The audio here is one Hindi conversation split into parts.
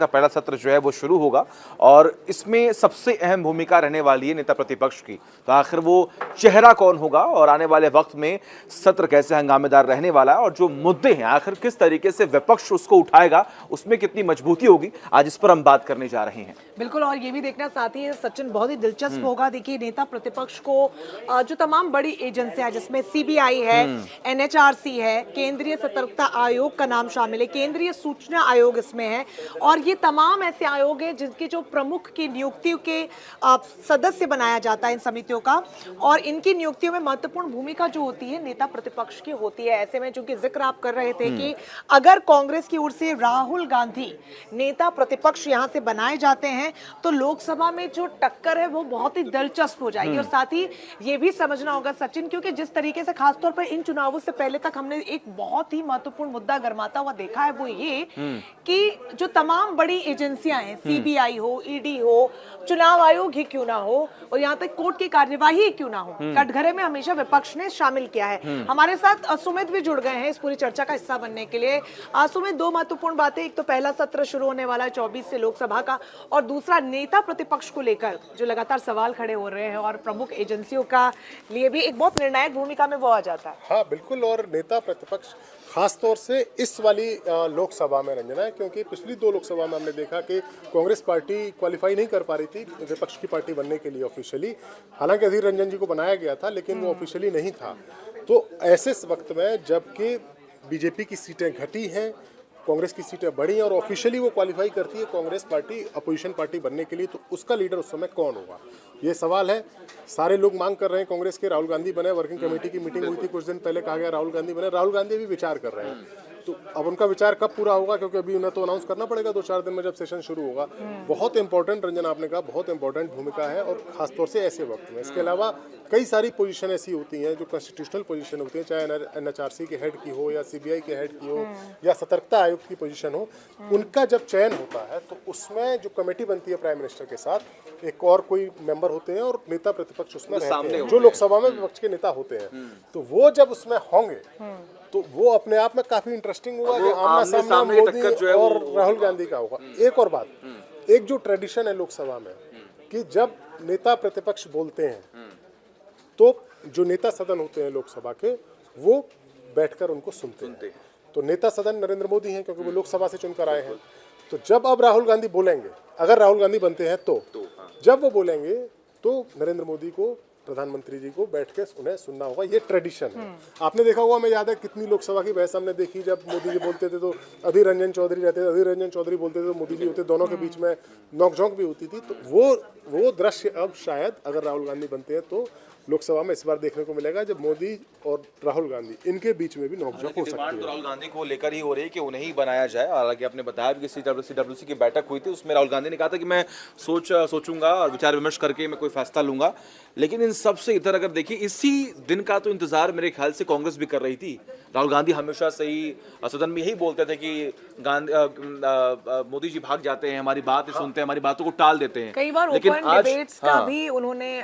का पहला सत्र जो है वो शुरू होगा और इसमें सबसे अहम भूमिका रहने वाली है नेता प्रतिपक्ष की। तो आखिर वो चेहरा कौन होगा और आने वाले वक्त में सत्र कैसे हंगामेदार रहने वाला है और जो मुद्दे हैं आखिर किस तरीके से विपक्ष उसको उठाएगा, उसमें कितनी मजबूती होगी, आज इस पर हम बात करने जा रहे हैं। बिल्कुल, और ये भी देखना साथ ही सचिन बहुत ही दिलचस्प होगा। देखिए, नेता प्रतिपक्ष को जो तमाम बड़ी एजेंसियां जिसमें सीबीआई है, एनएचआरसी है, केंद्रीय सतर्कता आयोग का नाम शामिल है, केंद्रीय सूचना आयोग इसमें है, और ये तमाम ऐसे आयोग हैं जिनके जो प्रमुख की नियुक्तियों के सदस्य बनाया जाता है इन समितियों का, और इनकी नियुक्तियों में महत्वपूर्ण भूमिका जो होती है नेता प्रतिपक्ष की होती है। ऐसे में चूंकि जिक्र आप कर रहे थे कि अगर कांग्रेस की ओर से राहुल गांधी नेता प्रतिपक्ष यहां से बनाए जाते हैं तो लोकसभा में जो टक्कर है वो बहुत ही दिलचस्प हो जाएगी। और साथ ही ये भी समझना होगा सचिन, क्योंकि जिस तरीके से खासतौर पर इन चुनावों से पहले तक हमने एक बहुत ही महत्वपूर्ण मुद्दा गरमाता हुआ देखा है, वो ये कि जो तमाम बड़ी एजेंसियां हैं, सीबीआई हो, ईडी हो, चुनाव आयोग ही क्यों ना हो, और यहाँ तक कोर्ट की कार्यवाही क्यों ना हो, कटघरे में हमेशा विपक्ष ने शामिल किया है। हमारे साथ सुमित भी जुड़ गए हैं इस पूरी चर्चा का हिस्सा बनने के लिए। सुमित, दो महत्वपूर्ण बातें, एक तो पहला सत्र शुरू होने वाला है 24 से लोकसभा का, और दूसरा नेता प्रतिपक्ष को लेकर जो लगातार सवाल खड़े हो रहे हैं और प्रमुख एजेंसियों का लिए भी एक बहुत निर्णायक भूमिका में वो आ जाता है। हाँ बिल्कुल, और नेता प्रतिपक्ष खास तौर से इस वाली लोकसभा में रंजना है, क्योंकि पिछली दो लोकसभा में हमने देखा कि कांग्रेस पार्टी क्वालिफाई नहीं कर पा रही थी विपक्ष की पार्टी बनने के लिए ऑफिशियली। हालांकि अधीर रंजन जी को बनाया गया था लेकिन वो ऑफिशियली नहीं था। तो ऐसे वक्त में जबकि बीजेपी की सीटें घटी हैं, कांग्रेस की सीटें बढ़ी हैं और ऑफिशियली वो क्वालिफाई करती है कांग्रेस पार्टी अपोजिशन पार्टी बनने के लिए, तो उसका लीडर उस समय कौन होगा, ये सवाल है। सारे लोग मांग कर रहे हैं कांग्रेस के राहुल गांधी बने। वर्किंग कमेटी की मीटिंग हुई थी कुछ दिन पहले, कहा गया राहुल गांधी बने। राहुल गांधी भी विचार कर रहे हैं, तो अब उनका विचार कब पूरा होगा, क्योंकि अभी उन्हें तो अनाउंस करना पड़ेगा 2-4 दिन में जब सेशन शुरू होगा। बहुत इंपॉर्टेंट, रंजन आपने कहा, बहुत इंपॉर्टेंट भूमिका है और खासतौर से ऐसे वक्त में। इसके अलावा कई सारी पोजीशन ऐसी होती हैं जो कॉन्स्टिट्यूशनल पोजीशन होती हैं, चाहे एनएचआरसी के हेड की हो या सीबीआई के हेड की हो या सतर्कता आयोग की पोजीशन हो, उनका जब चयन होता है तो उसमें जो कमेटी बनती है प्राइम मिनिस्टर के साथ, एक और कोई मेंबर होते हैं और नेता प्रतिपक्ष उसमें रहते हैं जो लोकसभा में विपक्ष के नेता होते हैं। तो वो जब उसमें होंगे तो वो अपने आप में काफी इंटरेस्टिंग होगा कि आमना सामना मोदी और राहुल गांधी का होगा। एक और बात, एक जो ट्रेडिशन है लोकसभा में कि जब नेता प्रतिपक्ष बोलते हैं तो जो नेता सदन होते हैं लोकसभा के वो बैठकर उनको सुनते हैं। तो नेता सदन नरेंद्र मोदी हैं क्योंकि वो लोकसभा से चुनकर आए हैं। तो जब अब राहुल गांधी बोलेंगे, अगर राहुल गांधी बनते हैं तो जब वो बोलेंगे तो नरेंद्र मोदी को, प्रधानमंत्री जी को बैठ के उन्हें सुनना होगा। ये ट्रेडिशन है। आपने देखा होगा, मैं याद है कितनी लोकसभा की बहस हमने देखी, जब मोदी जी बोलते थे तो अधीर रंजन चौधरी रहते थे, अधीर रंजन चौधरी बोलते थे तो मोदी जी होते, दोनों के बीच में नोकझोंक भी होती थी। तो वो दृश्य अब शायद अगर राहुल गांधी बनते हैं तो लोकसभा में इस बार देखने को मिलेगा, जब मोदी और राहुल गांधी इनके बीच में भी नोकझोंक हो सकती है। राहुल गांधी को लेकर ही हो रही है कि उन्हें ही बनाया जाए। हालांकि आपने बताया कि सीडब्ल्यूसी की बैठक हुई थी, उसमें राहुल गांधी ने कहा था कि मैं सोचूंगा और विचार विमर्श करके मैं कोई फैसला लूंगा। लेकिन इन सबसे इधर अगर देखिए, इसी दिन का तो इंतजार मेरे ख्याल से कांग्रेस भी कर रही थी। राहुल गांधी हमेशा से ही सदन में यही बोलते थे कि मोदी जी भाग जाते हैं, हमारी बात नहीं सुनते, हमारी बातों को टाल देते हैं। कई बार ओपन डिबेट्स का भी उन्होंने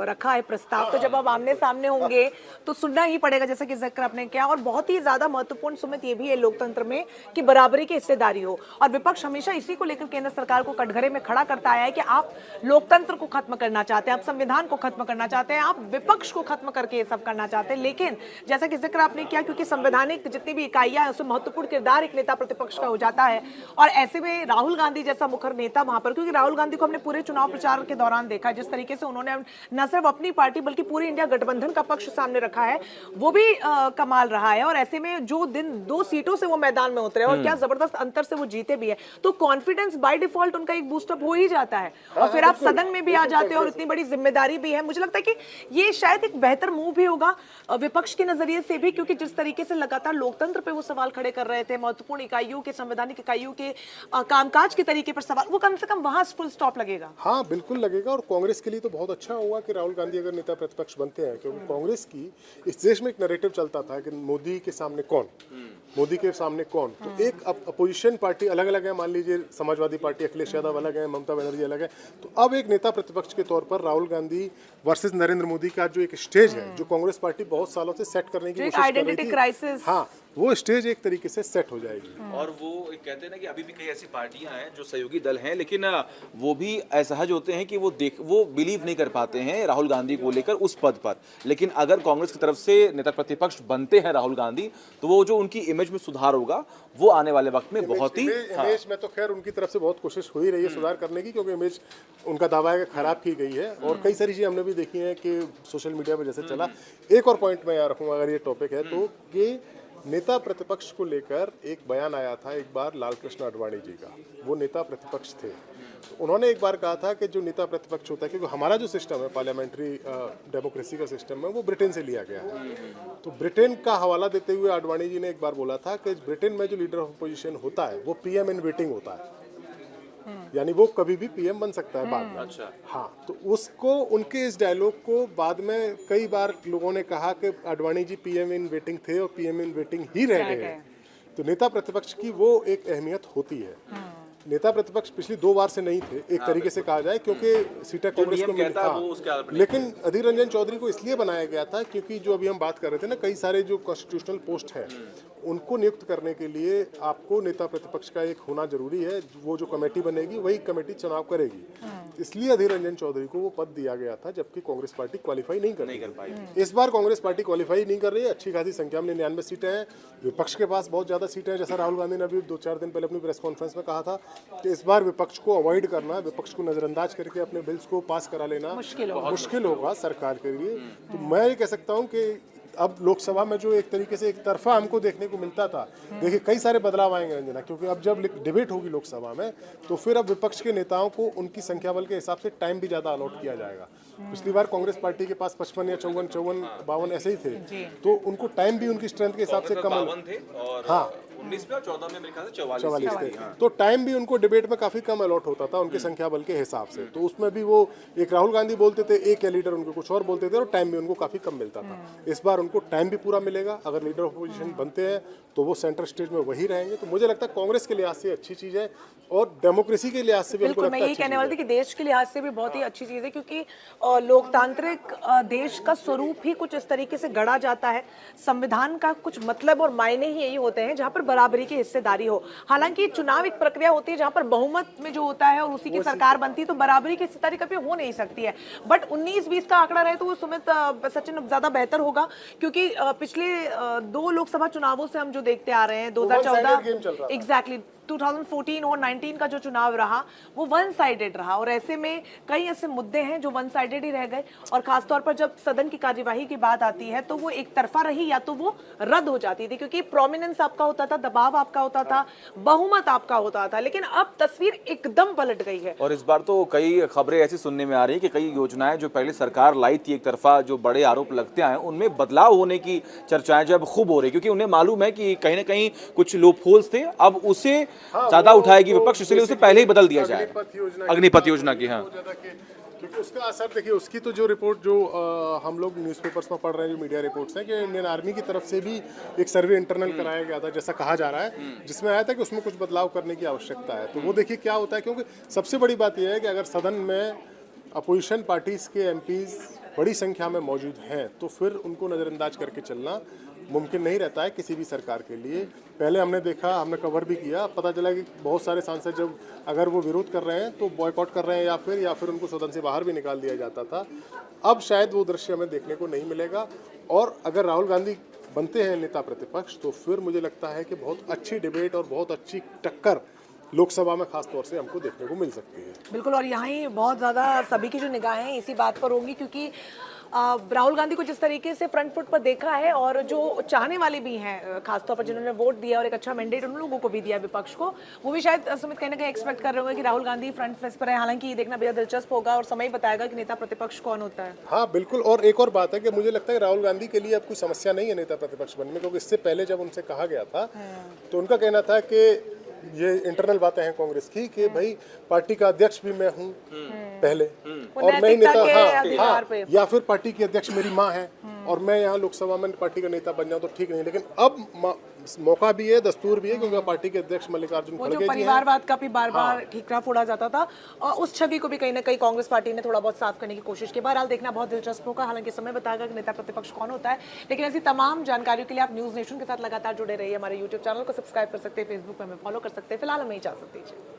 रखा है प्रस्ताव। तो जब अब आमने सामने होंगे तो सुनना ही पड़ेगा, जैसे कि जिक्र आपने किया। और बहुत ही ज्यादा महत्वपूर्ण सुमित ये भी है लोकतंत्र में कि बराबरी की हिस्सेदारी हो, और विपक्ष हमेशा इसी को लेकर केंद्र सरकार को कटघरे में खड़ा करता आया है कि आप लोकतंत्र को खत्म करना चाहते हैं, आप संविधान को खत्म करना चाहते हैं, आप विपक्ष को खत्म करके ये सब करना चाहते हैं। लेकिन जैसा कि जिक्र आपने किया, क्योंकि संवैधानिक जितनी भी इकाइयां हैं उसमें महत्वपूर्ण किरदार एक नेता प्रतिपक्ष का हो जाता है, और ऐसे में राहुल गांधी जैसा मुखर नेता वहां पर, क्योंकि राहुल गांधी को हमने पूरे चुनाव प्रचार के दौरान देखा जिस तरीके से उन्होंने न सिर्फ अपनी पार्टी बल्कि पूरी इंडिया गठबंधन का पक्ष सामने रखा है, वो भी कमाल रहा है। और ऐसे में जो दिन 2 सीटों से वो मैदान में उतरे और क्या जबरदस्त अंतर से वो जीते भी है, तो कॉन्फिडेंस बाय डिफॉल्ट उनका एक बूस्टअप हो ही जाता है। और फिर आप सदन में भी आ जाते हो और इतनी बड़ी जिम्मेदारी भी है। मुझे लगता है कि ये शायद एक बेहतर मूव भी होगा विपक्ष के नजरिए से भी, क्योंकि जिस तरीके से लगातार लोकतंत्र पे वो सवाल खड़े कर रहे थे, महत्वपूर्ण इकाइयों के, संवैधानिक इकाइयों के कामकाज के तरीके पर सवाल, वो कम से कम वहां फुल स्टॉप लगेगा। हाँ बिल्कुल लगेगा, और कांग्रेस के लिए तो बहुत अच्छा होगा कि राहुल गांधी अगर नेता प्रतिपक्ष बनते हैं, क्योंकि कांग्रेस की इस देश में एक नैरेटिव चलता था कि मोदी के सामने कौन, मोदी के सामने कौन। तो एक अपोजिशन पार्टी अलग अलग है, मान लीजिए समाजवादी पार्टी अखिलेश यादव अलग है, ममता बनर्जी अलग है, तो अब एक नेता प्रतिपक्ष के तौर पर राहुल गांधी वर्सेस नरेंद्र मोदी का जो एक स्टेज है, जो कांग्रेस पार्टी बहुत सालों से सेट करने की कोशिश कर रही थी। क्राइसिस। हाँ, वो स्टेज एक तरीके से सेट हो जाएगी। और वो एक कहते हैं ना कि अभी भी कई ऐसी पार्टियां हैं जो सहयोगी दल हैं, लेकिन वो भी असहज होते हैं कि वो बिलीव नहीं कर पाते हैं राहुल गांधी को लेकर उस पद पर। लेकिन अगर कांग्रेस की तरफ से नेता प्रतिपक्ष बनते हैं राहुल गांधी, तो वो जो उनकी इमेज में सुधार होगा वो आने वाले वक्त में बहुत ही इमेज में तो खैर उनकी तरफ से बहुत कोशिश हो ही रही है सुधार करने की, क्योंकि इमेज उनका दावा है कि खराब की गई है और कई सारी चीजें हमने भी देखी हैं कि सोशल मीडिया में जैसे चला। एक और पॉइंट मैं यहाँ रखूंगा अगर ये टॉपिक है तो, कि नेता प्रतिपक्ष को लेकर एक बयान आया था एक बार लाल कृष्ण आडवाणी जी का, वो नेता प्रतिपक्ष थे। उन्होंने एक बार कहा था कि जो नेता प्रतिपक्ष होता है, क्योंकि हमारा जो सिस्टम है पार्लियामेंट्री डेमोक्रेसी का सिस्टम है वो ब्रिटेन से लिया गया है, तो ब्रिटेन का हवाला देते हुए आडवाणी जी ने एक बार बोला था कि ब्रिटेन में जो लीडर ऑफ अपोजिशन होता है वो पीएम इन वेटिंग होता है, यानी वो कभी भी पीएम बन सकता है बाद में। अच्छा। हाँ, तो उसको उनके इस डायलॉग को बाद में कई बार लोगों ने कहा कि Advani ji PM in waiting थे और पीएम इन वेटिंग ही रह गए हैं। तो नेता प्रतिपक्ष की वो एक अहमियत होती है। नेता प्रतिपक्ष पिछली 2 बार से नहीं थे एक तरीके से कहा जाए, क्योंकि सीटें कांग्रेस को मिली। हाँ, लेकिन अधीर रंजन चौधरी को इसलिए बनाया गया था क्योंकि जो अभी हम बात कर रहे थे ना, कई सारे जो कॉन्स्टिट्यूशनल पोस्ट है उनको नियुक्त करने के लिए आपको नेता प्रतिपक्ष का एक होना जरूरी है। वो जो कमेटी बनेगी वही कमेटी चुनाव करेगी, इसलिए अधीर रंजन चौधरी को वो पद दिया गया था, जबकि कांग्रेस पार्टी क्वालिफाई नहीं कर पाई। इस बार कांग्रेस पार्टी क्वालिफाई नहीं कर रही है, अच्छी खासी संख्या में 99 सीटें हैं, विपक्ष के पास बहुत ज्यादा सीटें हैं। जैसा राहुल गांधी ने अभी 2-4 दिन पहले अपनी प्रेस कॉन्फ्रेंस में कहा था कि इस बार विपक्ष को अवॉइड करना, विपक्ष को नजरअंदाज करके अपने बिल्स को पास करा लेना मुश्किल होगा सरकार के लिए। तो मैं ये कह सकता हूँ कि अब लोकसभा में जो एक तरीके से एक तरफा हमको देखने को मिलता था, देखिए कई सारे बदलाव आएंगे रंजना, क्योंकि अब जब डिबेट होगी लोकसभा में तो फिर अब विपक्ष के नेताओं को उनकी संख्या बल के हिसाब से टाइम भी ज्यादा अलॉट किया जाएगा। पिछली बार कांग्रेस पार्टी के पास 55 या 54, 52 ऐसे ही थे, तो उनको टाइम भी उनकी स्ट्रेंथ के हिसाब से कम। हाँ, 19 में और 14 में मेरे ख्याल से 44 थे, तो टाइम भी उनको डिबेट में काफी कम अलॉट होता था उनके संख्या बल के हिसाब से। तो उसमें भी वो एक राहुल गांधी बोलते थे, एक या लीडर उनको कुछ और बोलते थे, और टाइम भी उनको काफी कम मिलता था। इस बार उनको टाइम भी पूरा मिलेगा। अगर लीडर ऑफ अपोजिशन बनते हैं तो वो सेंटर स्टेज में वही रहेंगे। तो मुझे लगता है कांग्रेस के लिहाज से अच्छी चीज है और डेमोक्रेसी के लिहाज से भी बिल्कुल, मैं यही कहने वाली थी कि देश के लिहाज से भी बहुत ही अच्छी चीज है, क्योंकि लोकतांत्रिक देश का स्वरूप ही कुछ इस तरीके से गढ़ा जाता है। संविधान का कुछ मतलब और मायने ही यही होते हैं जहां पर बराबरी की हिस्सेदारी हो। हालांकि चुनाव एक प्रक्रिया होती है जहां पर बहुमत में जो होता है और उसी की सरकार बनती है, तो बराबरी की हिस्सेदारी कभी हो नहीं सकती है। बट 19-20 का आंकड़ा रहे तो वो सुमित सचिन ज्यादा बेहतर होगा, क्योंकि पिछले 2 लोकसभा चुनावों से हम जो देखते आ रहे हैं 2014 एग्जैक्टली 2014 और 19 का जो चुनाव रहा वो वन साइडेड रहा, और ऐसे में कई ऐसे मुद्दे हैं जो वन साइडेड ही रह गए। और खासतौर पर जब सदन की कार्यवाही की बात आती है तो वो एक तरफा रही या तो वो रद्द हो जाती थी, क्योंकि प्रोमिनेंस आपका होता था, दबाव आपका होता था, बहुमत आपका होता था। लेकिन अब तस्वीर एकदम पलट गई है। और इस बार तो कई खबरें ऐसी सुनने में आ रही है कि कई योजनाएं जो पहले सरकार लाई थी एक तरफा, जो बड़े आरोप लगते आए, उनमें बदलाव होने की चर्चाएं जब खूब हो रही, क्योंकि उन्हें मालूम है कि कहीं ना कहीं कुछ लूप होल्स थे, अब उसे ज्यादा उठाएगी विपक्ष, इसलिए उसे पहले ही बदल दिया जाए अग्निपथ योजना की। हाँ, क्योंकि उसका असर देखिए, उसकी तो जो रिपोर्ट जो हम लोग न्यूज़पेपर्स में पढ़ रहे हैं, जो मीडिया रिपोर्ट्स हैं, कि इंडियन आर्मी की तरफ से भी एक सर्वे इंटरनल कराया गया था जैसा कहा जा रहा है, जिसमें आया था कि उसमें कुछ बदलाव करने की आवश्यकता है। तो वो देखिए क्या होता है, क्योंकि सबसे बड़ी बात यह है कि अगर सदन में अपोजिशन पार्टीज के एमपीज बड़ी संख्या में मौजूद हैं तो फिर उनको नज़रअंदाज करके चलना मुमकिन नहीं रहता है किसी भी सरकार के लिए। पहले हमने देखा, हमने कवर भी किया, पता चला कि बहुत सारे सांसद जब अगर वो विरोध कर रहे हैं तो बॉयकॉट कर रहे हैं या फिर उनको सदन से बाहर भी निकाल दिया जाता था। अब शायद वो दृश्य हमें देखने को नहीं मिलेगा। और अगर राहुल गांधी बनते हैं नेता प्रतिपक्ष तो फिर मुझे लगता है कि बहुत अच्छी डिबेट और बहुत अच्छी टक्कर लोकसभा में खास तौर से हमको देखने को मिल सकती है। बिल्कुल, और यहाँ ही बहुत ज़्यादा सभी की जो निगाहें इसी बात पर होंगी, क्योंकि राहुल गांधी को जिस तरीके से फ्रंट फुट पर देखा है, और जो चाहने वाले भी हैं खासतौर पर जिन्होंने वोट दिया और एक अच्छा मैंडेट उन लोगों को भी दिया विपक्ष को, वो भी शायद सुमित कहीं ना कहीं एक्सपेक्ट कर रहे होंगे कि राहुल गांधी फ्रंट फेस पर है। हालांकि ये देखना बेहद दिलचस्प होगा और समय बताएगा कि नेता प्रतिपक्ष कौन होता है। हाँ बिल्कुल, और एक और बात है कि मुझे लगता है कि राहुल गांधी के लिए अब कोई समस्या नहीं है नेता प्रतिपक्ष बनने में, क्योंकि इससे पहले जब उनसे कहा गया था तो उनका कहना था कि ये इंटरनल बातें हैं कांग्रेस की कि भाई पार्टी का अध्यक्ष भी मैं हूँ पहले, और मैं ही नेता, हाँ, या फिर पार्टी की अध्यक्ष मेरी माँ है, और मैं यहाँ लोकसभा में पार्टी का नेता बन जाऊँ तो ठीक नहीं, लेकिन अब मौका भी है, दस्तूर भी है, क्योंकि पार्टी के अध्यक्ष मल्लिकार्जुन वो खड़गे जो जी हैं। परिवारवाद का भी बार-बार ठीकरा फोड़ा जाता था और उस छवि को भी कहीं ना कहीं कांग्रेस पार्टी ने थोड़ा बहुत साफ करने की कोशिश की। बहरहाल देखना बहुत दिलचस्प होगा, हालांकि समय बताएगा कि नेता प्रतिपक्ष कौन होता है। लेकिन ऐसी तमाम जानकारियों के लिए आप न्यूज नेशन के साथ लगातार जुड़े रहिए। हमारे यूट्यूब चैनल को सब्सक्राइब कर सकते हैं, फेसबुक पे हमें फॉलो कर सकते हैं। फिलहाल हमें इजाजत दीजिए।